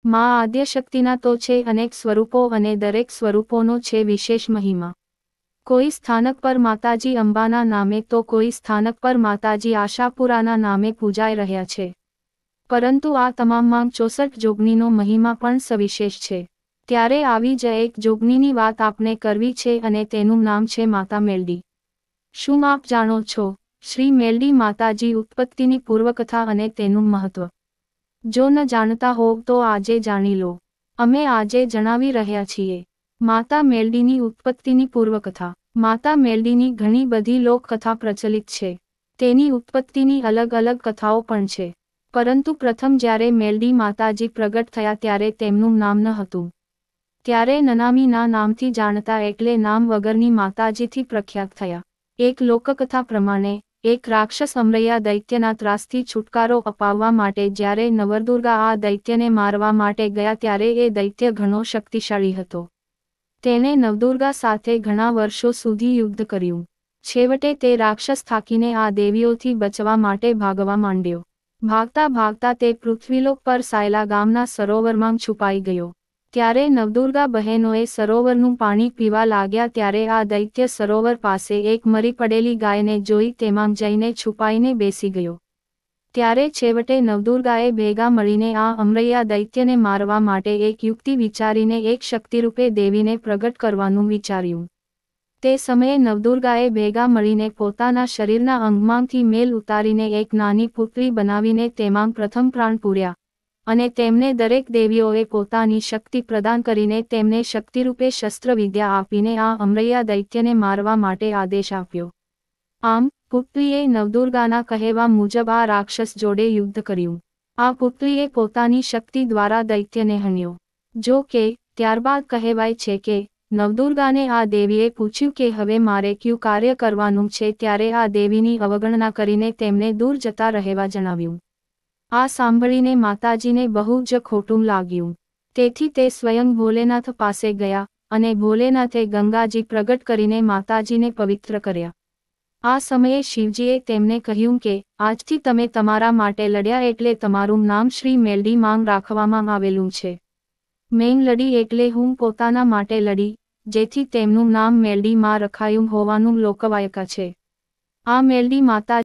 માં આદ્યશક્તિના તો છે અનેક સ્વરૂપો અને દરેક સ્વરૂપોનો છે વિશેષ મહિમા. કોઈ સ્થાનક પર માતાજી અંબાના નામે તો કોઈ સ્થાનક પર માતાજી આશાપુરાના નામે પૂજાઈ રહ્યા છે. પરંતુ આ તમામમાં 64 જોગણીનો મહિમા પણ સવિશેષ છે. ત્યારે આવી જ એક જોગણીની વાત આપને કરવી છે અને તેનું નામ છે માતા મેલડી. શું આપ જાણો છો શ્રી મેલડી માતાજી ઉત્પત્તિની પૂર્વકથા અને તેનું મહત્વ? જો ન જાણતા હોવ તો આજે જાણી લો. અમે આજે જણાવી રહ્યા છીએ માતા મેલડીની ઉત્પત્તિની પૂર્વકથા. માતા મેલડીની ઘણી બધી લોકકથા પ્રચલિત છે. તેની ઉત્પત્તિની અલગ અલગ કથાઓ પણ છે. પરંતુ પ્રથમ જ્યારે મેલડી માતાજી પ્રગટ થયા ત્યારે તેમનું નામ ન હતું. ત્યારે નનામીના નામથી જાણતા એટલે નામ વગરની માતાજીથી પ્રખ્યાત થયા. એક લોકકથા પ્રમાણે એક રાક્ષસ અમરૈયા દૈત્યના ત્રાસથી છુટકારો અપાવવા માટે જ્યારે નવદુર્ગા આ દૈત્યને મારવા માટે ગયા ત્યારે એ દૈત્ય ઘણો શક્તિશાળી હતો. તેણે નવદુર્ગા સાથે ઘણા વર્ષો સુધી યુદ્ધ કર્યું. છેવટે તે રાક્ષસ થાકીને આ દેવીઓથી બચવા માટે ભાગવા માંડ્યો. ભાગતા ભાગતા તે પૃથ્વીલોક પર સાયલા ગામના સરોવરમાં છુપાઈ ગયો. ત્યારે નવદુર્ગા બહેનોએ સરોવરનું પાણી પીવા લાગ્યા ત્યારે આ દૈત્ય સરોવર પાસે એક મરી પડેલી ગાયને જોઈ તેમાં જઈને છુપાઈને બેસી ગયો. ત્યારે છેવટે નવદુર્ગાએ ભેગા મળીને આ અમરૈયા દૈત્યને મારવા માટે એક યુક્તિ વિચારીને એક શક્તિરૂપે દેવીને પ્રગટ કરવાનું વિચાર્યું. તે સમયે નવદુર્ગાએ ભેગા મળીને પોતાના શરીરના અંગમાંથી મેલ ઉતારીને એક નાની પુત્રી બનાવીને તેમાં પ્રથમ પ્રાણ પૂર્યા. અને તેમને દરેક દેવીઓએ પોતાની શક્તિ પ્રદાન કરીને તેમને શક્તિરૂપે શસ્ત્રવિદ્યા આપીને આ અમરૈયા દૈત્યને મારવા માટે આદેશ આપ્યો. આમ પુત્રીએ નવદુર્ગાના કહેવા મુજબ આ રાક્ષસ જોડે યુદ્ધ કર્યું. આ પુત્રીએ પોતાની શક્તિ દ્વારા દૈત્યને હણ્યો. જો કે ત્યારબાદ કહેવાય છે કે નવદુર્ગાને આ દેવીએ પૂછ્યું કે હવે મારે કયું કાર્ય કરવાનું છે ત્યારે આ દેવીની અવગણના કરીને તેમને દૂર જતા રહેવા જણાવ્યું. આ સાંભળીને માતાજીને બહુ જ ખોટું લાગ્યું. તેથી તે સ્વયં ભોલેનાથ પાસે ગયા અને ભોલેનાથે ગંગાજી પ્રગટ કરીને માતાજીને પવિત્ર કર્યા. આ સમયે શિવજીએ તેમને કહ્યું કે આજથી તમે તમારા માટે લડ્યા એટલે તમારું નામ શ્રી મેલડી માંગ રાખવામાં આવેલું છે. મેં લડી એટલે હું પોતાના માટે લડી, જેથી તેમનું નામ મેલડી માં રખાયું હોવાનું લોકવાયકા છે. આ મેલડી માતા